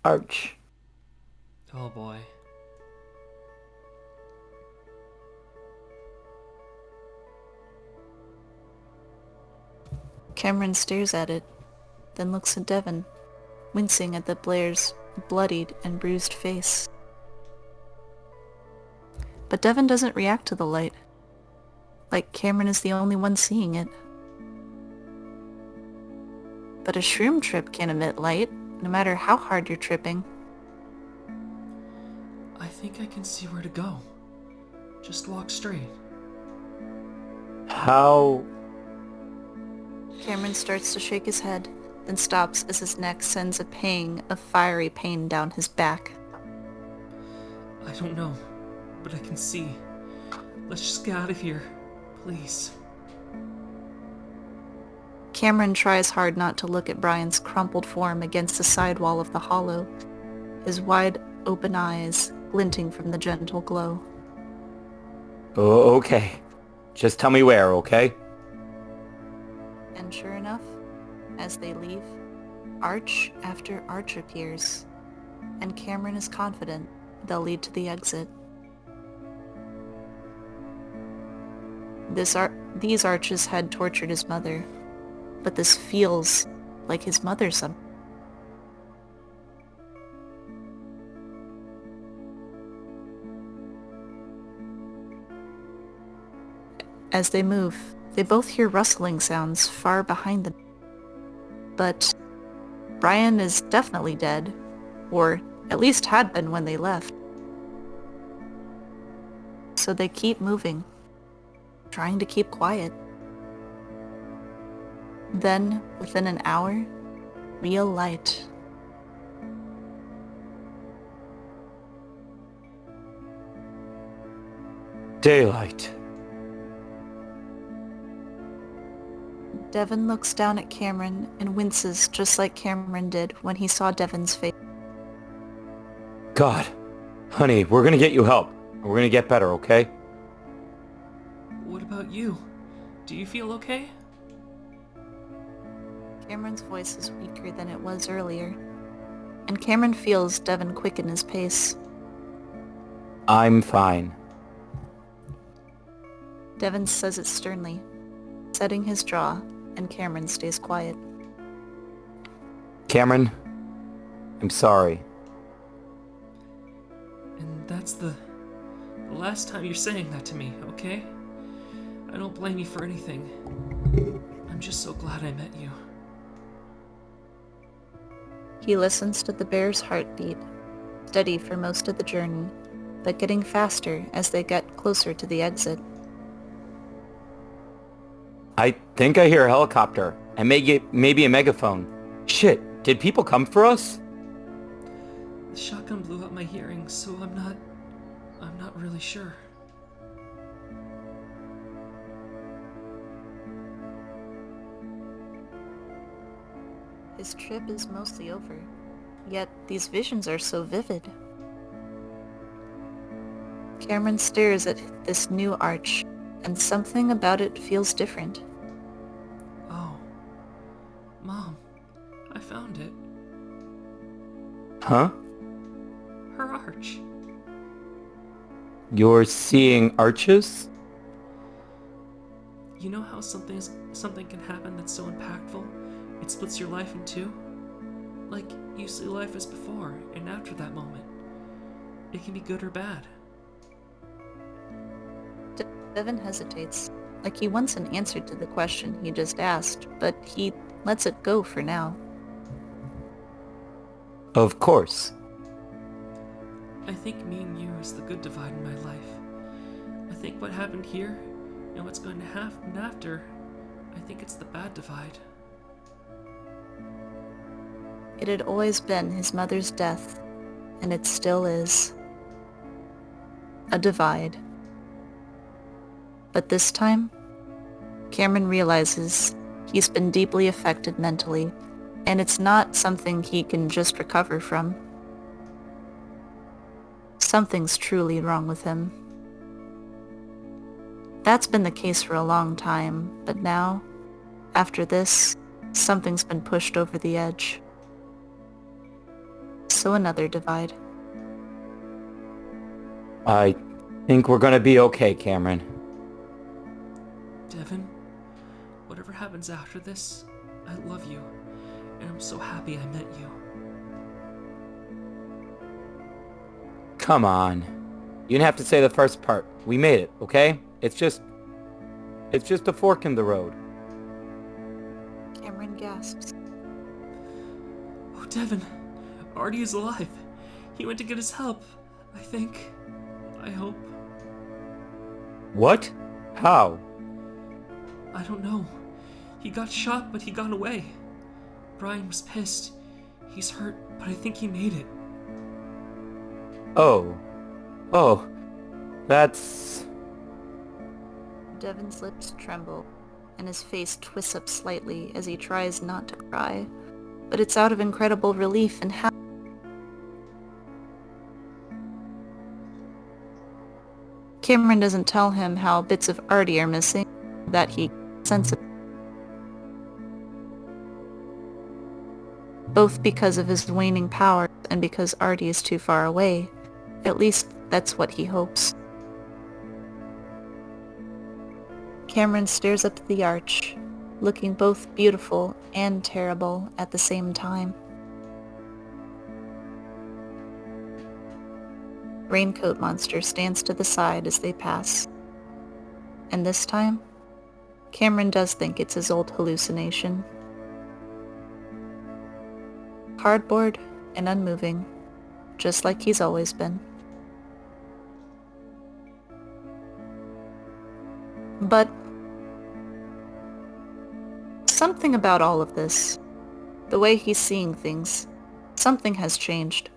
Arch. Oh boy. Cameron stares at it, then looks at Devon, wincing at the Blair's bloodied and bruised face. But Devon doesn't react to the light, like Cameron is the only one seeing it. But a shroom trip can emit light, no matter how hard you're tripping. I think I can see where to go. Just walk straight. How... Cameron starts to shake his head, then stops as his neck sends a pang of fiery pain down his back. I don't know, but I can see. Let's just get out of here, please. Cameron tries hard not to look at Brian's crumpled form against the side wall of the hollow, his wide open eyes glinting from the gentle glow. Oh, okay. Just tell me where, okay? And sure enough, as they leave, arch after arch appears, and Cameron is confident they'll lead to the exit. These arches had tortured his mother, but this feels like his mother's. As they move, they both hear rustling sounds far behind them. But Brian is definitely dead, or at least had been when they left. So they keep moving, trying to keep quiet. Then, within an hour, real light. Daylight. Devon looks down at Cameron and winces just like Cameron did when he saw Devon's face. God. Honey, we're gonna get you help. We're gonna get better, okay? What about you? Do you feel okay? Cameron's voice is weaker than it was earlier, and Cameron feels Devon quicken his pace. I'm fine. Devon says it sternly, setting his jaw, and Cameron stays quiet. Cameron, I'm sorry. And that's the last time you're saying that to me, okay? I don't blame you for anything. I'm just so glad I met you. He listens to the bear's heartbeat, steady for most of the journey, but getting faster as they get closer to the exit. I think I hear a helicopter, and maybe a megaphone. Shit, did people come for us? The shotgun blew out my hearing, so I'm not really sure. His trip is mostly over, yet these visions are so vivid. Cameron stares at this new arch, and something about it feels different. Oh. Mom, I found it. Huh? Her arch. You're seeing arches? You know how something can happen that's so impactful, it splits your life in two? Like, you see life as before and after that moment. It can be good or bad. Devon hesitates, like he wants an answer to the question he just asked, but he lets it go for now. Of course. I think me and you is the good divide in my life. I think what happened here and what's going to happen after, I think it's the bad divide. It had always been his mother's death, and it still is. A divide. But this time, Cameron realizes he's been deeply affected mentally, and it's not something he can just recover from. Something's truly wrong with him. That's been the case for a long time, but now, after this, something's been pushed over the edge. also another divide. I think we're gonna be okay, Cameron. Devin, whatever happens after this, I love you, and I'm so happy I met you. Come on. You didn't have to say the first part. We made it, okay? It's just a fork in the road. Cameron gasps. Oh, Devin, Artie is alive. He went to get his help, I think. I hope. What? How? I don't know. He got shot, but he got away. Brian was pissed. He's hurt, but I think he made it. Oh, that's... Devin's lips tremble, and his face twists up slightly as he tries not to cry, but it's out of incredible relief and happiness. Cameron doesn't tell him how bits of Artie are missing, that he senses. Both because of his waning power and because Artie is too far away. At least that's what he hopes. Cameron stares up at the arch, looking both beautiful and terrible at the same time. Raincoat Monster stands to the side as they pass. And this time, Cameron does think it's his old hallucination. Cardboard and unmoving, just like he's always been. But something about all of this, the way he's seeing things, something has changed.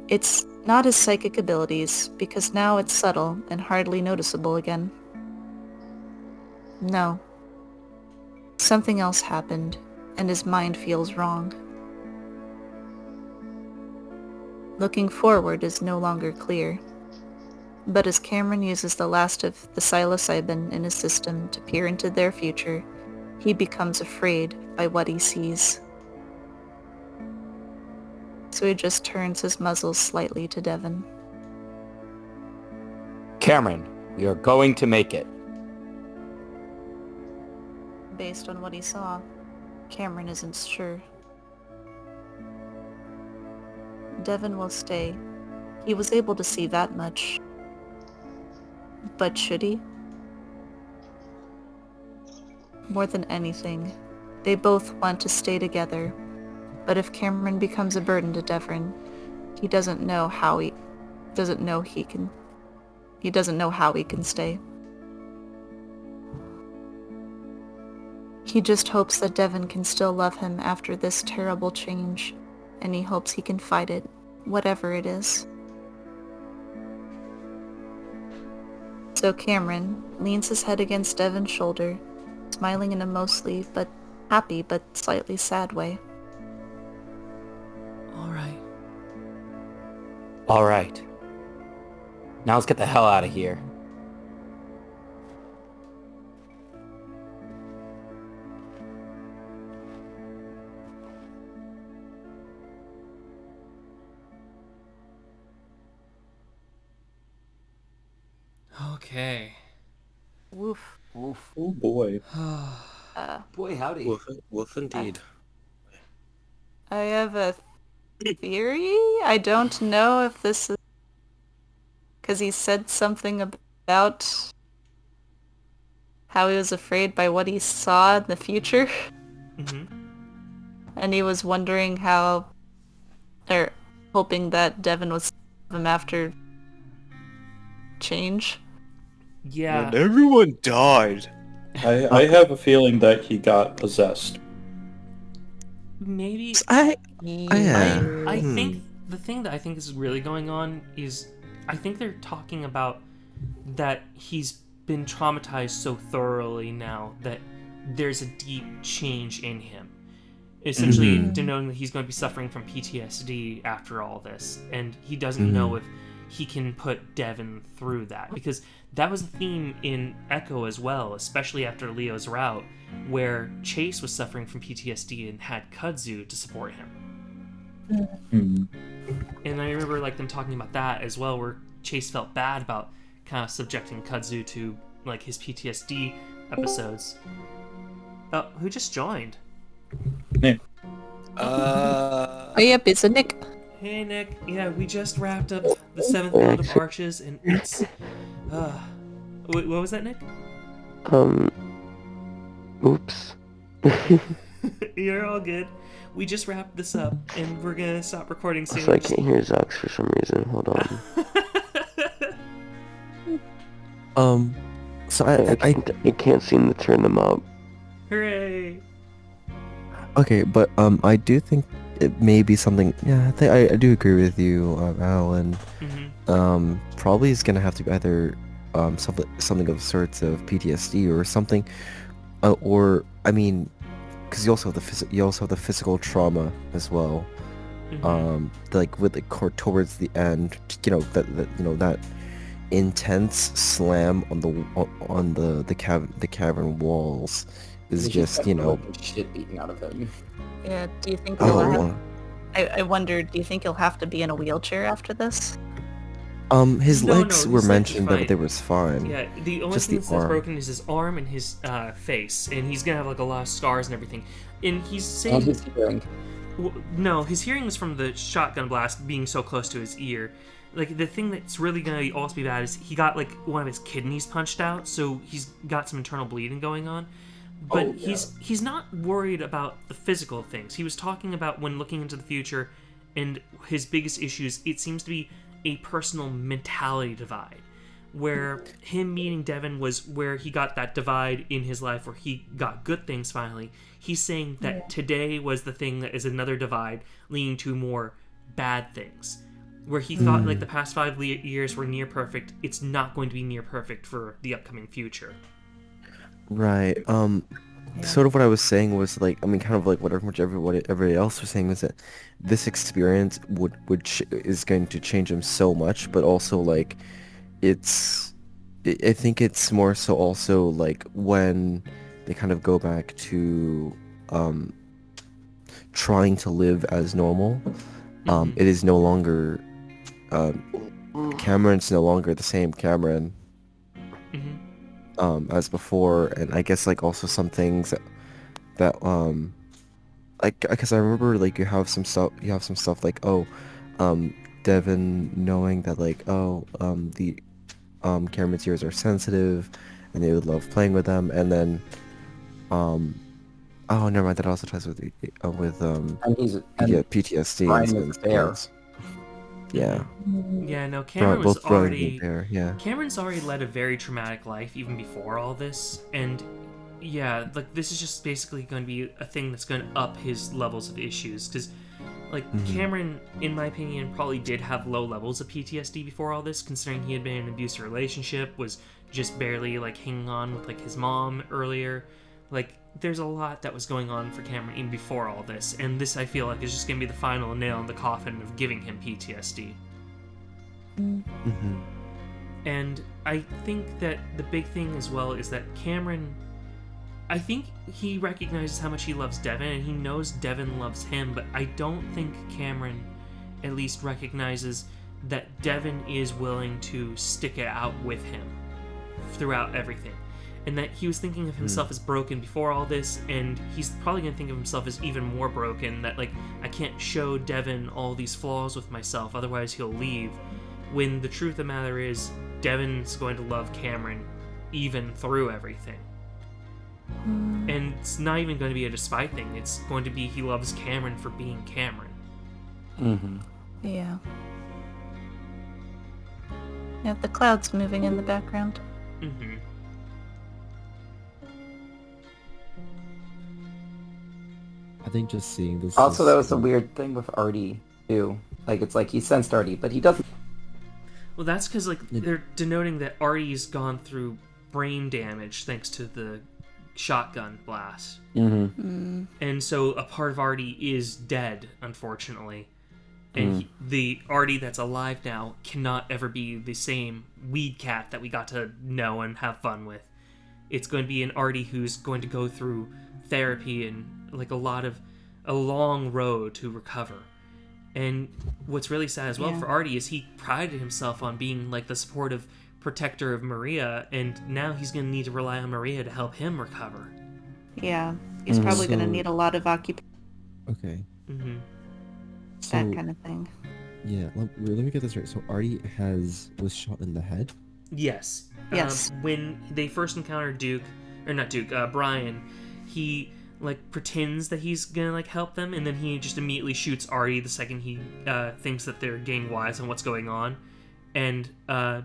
It's not his psychic abilities, because now it's subtle and hardly noticeable again. No. Something else happened, and his mind feels wrong. Looking forward is no longer clear. But as Cameron uses the last of the psilocybin in his system to peer into their future, he becomes afraid by what he sees. So he just turns his muzzle slightly to Devin. Cameron, we are going to make it. Based on what he saw, Cameron isn't sure. Devin will stay. He was able to see that much. But should he? More than anything, they both want to stay together. But if Cameron becomes a burden to Devin, he doesn't know how he can stay. He just hopes that Devin can still love him after this terrible change, and he hopes he can fight it, whatever it is. So Cameron leans his head against Devin's shoulder, smiling in a mostly but happy but slightly sad way. All right. Now let's get the hell out of here. Okay. Woof. Oof. Oh boy. Boy, howdy. Woof indeed. I have a theory? I don't know if this is because he said something about how he was afraid by what he saw in the future. Mm-hmm. And he was wondering how, or hoping that Devin would save him after change. Yeah. And everyone died. I have a feeling that he got possessed. Maybe. I think the thing that I think is really going on is I think they're talking about that he's been traumatized so thoroughly now that there's a deep change in him. Essentially denoting that he's going to be suffering from PTSD after all this, and he doesn't know if he can put Devin through that, because that was the theme in Echo as well, especially after Leo's route, where Chase was suffering from PTSD and had Kudzu to support him. Hmm. And I remember like them talking about that as well, where Chase felt bad about kind of subjecting Kudzu to like his PTSD episodes. Oh, who just joined? Nick. Oh, yep, it's a Nick. Hey Nick, yeah, we just wrapped up the 7th round of Arches, and it's what was that, Nick? Oops. You're all good. We just wrapped this up, and we're gonna stop recording soon. So I can't hear Zox for some reason. Hold on. So I can't seem to turn them up. Hooray! okay, but I do think it may be something. Yeah, I do agree with you, Alan. Mm-hmm. Probably is gonna have to be either something of sorts of PTSD or something, or I mean, because you also have the physical trauma as well. Mm-hmm. Like with towards the end, that intense slam on the cavern walls is He's just got the shit beaten out of him. Yeah, do you think he'll have... Oh, I wonder, do you think he'll have to be in a wheelchair after this? his No, legs his were legs are mentioned, fine. but they was fine. Yeah, the only Just thing the that's arm. broken is his arm and his face, and he's gonna have like a lot of scars and everything. And he's saying And his hearing. no, his hearing was from the shotgun blast being so close to his ear. Like the thing that's really gonna also be bad is he got like one of his kidneys punched out, so he's got some internal bleeding going on. But Oh, yeah. he's not worried about the physical things. He was talking about when looking into the future, and his biggest issues. It seems to be a personal mentality divide, where him meeting Devin was where he got that divide in his life where he got good things finally. He's saying that today was the thing that is another divide leading to more bad things. Where he thought like the past 5 years were near perfect, it's not going to be near perfect for the upcoming future. Right. Sort of what I was saying was like, I mean, kind of like what everybody else was saying was that this experience is going to change him so much, but also like, I think it's more so also like when they kind of go back to trying to live as normal. It is no longer Cameron's no longer the same Cameron as before, and I guess like also some things that like, because I remember like you have some stuff like Devin knowing that like the Cameron's ears are sensitive and they would love playing with them, and then oh, never mind, that also ties with And he's PTSD Brian and was there. yeah. Yeah, no, Cameron was Both Brian already and Bear, yeah. Cameron's already led a very traumatic life even before all this, and yeah, like this is just basically going to be a thing that's going to up his levels of issues, because like Cameron, in my opinion, probably did have low levels of PTSD before all this, considering he had been in an abusive relationship, was just barely like hanging on with like his mom earlier. Like there's a lot that was going on for Cameron even before all this, and this I feel like is just going to be the final nail in the coffin of giving him PTSD. And I think that the big thing as well is that Cameron, I think he recognizes how much he loves Devin, and he knows Devin loves him, but I don't think Cameron at least recognizes that Devin is willing to stick it out with him throughout everything. And that he was thinking of himself as broken before all this, and he's probably going to think of himself as even more broken, that like, I can't show Devin all these flaws with myself, otherwise he'll leave. When the truth of the matter is, Devin's going to love Cameron even through everything. And it's not even going to be a despite thing, it's going to be he loves Cameron for being Cameron. Yeah. Yeah, the clouds moving in the background. I think just seeing this. Also, that was a weird thing with Artie too. Like it's like he sensed Artie, but he doesn't. Well, that's because like they're denoting that Artie's gone through brain damage thanks to the shotgun blast, and so a part of Artie is dead, unfortunately. And the Artie that's alive now cannot ever be the same weed cat that we got to know and have fun with. It's going to be an Artie who's going to go through therapy and like a long road to recover. And what's really sad as well Yeah. for Artie is he prided himself on being like the supportive protector of Maria, and now he's going to need to rely on Maria to help him recover. Yeah, he's probably going to So- need a lot of occupation, Okay. Mm-hmm. So that kind of thing. yeah, let me get this right. So Artie was shot in the head. Yes. Yes. When they first encounter Brian, he like pretends that he's gonna like help them, and then he just immediately shoots Artie the second he thinks that they're getting wise on what's going on, and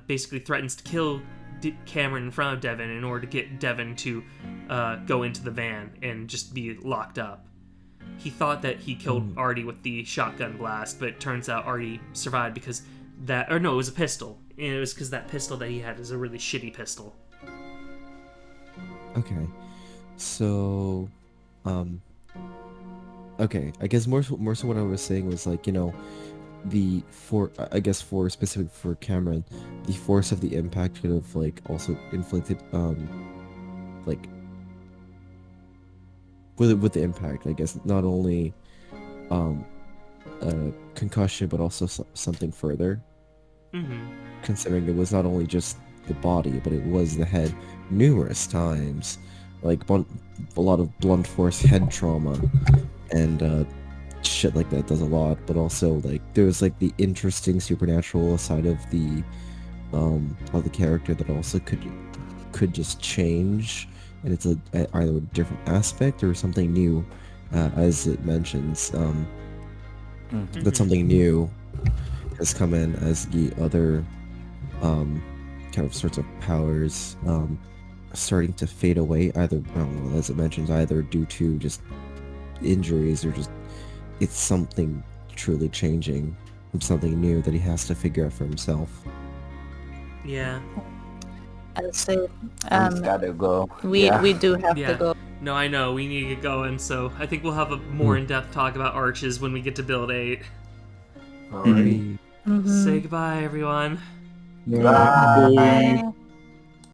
basically threatens to kill Cameron in front of Devin in order to get Devin to go into the van and just be locked up. He thought that he killed Artie with the shotgun blast, but it turns out Artie survived because it was a pistol. And it was because that pistol that he had is a really shitty pistol. Okay. So, okay. I guess more so what I was saying was like, for specific for Cameron, the force of the impact could have like also inflicted like with the impact, I guess not only a concussion but also something further. Mm-hmm. Considering it was not only just the body, but it was the head numerous times, like a lot of blunt force head trauma, and shit like that does a lot. But also like there's like the interesting supernatural side of the character that also could just change, and it's either a different aspect or something new, as it mentions. That something new has come in as the other kind of sorts of powers starting to fade away, either, I don't know, as it mentions, either due to just injuries or just it's something truly changing, something new that he has to figure out for himself. Yeah. I would say He's gotta go. we do have Yeah. to go. No, I know. We need to get going, so I think we'll have a more in-depth talk about arches when we get to Build 8. Alrighty. Mhm. Say goodbye, everyone. Bye. Bye.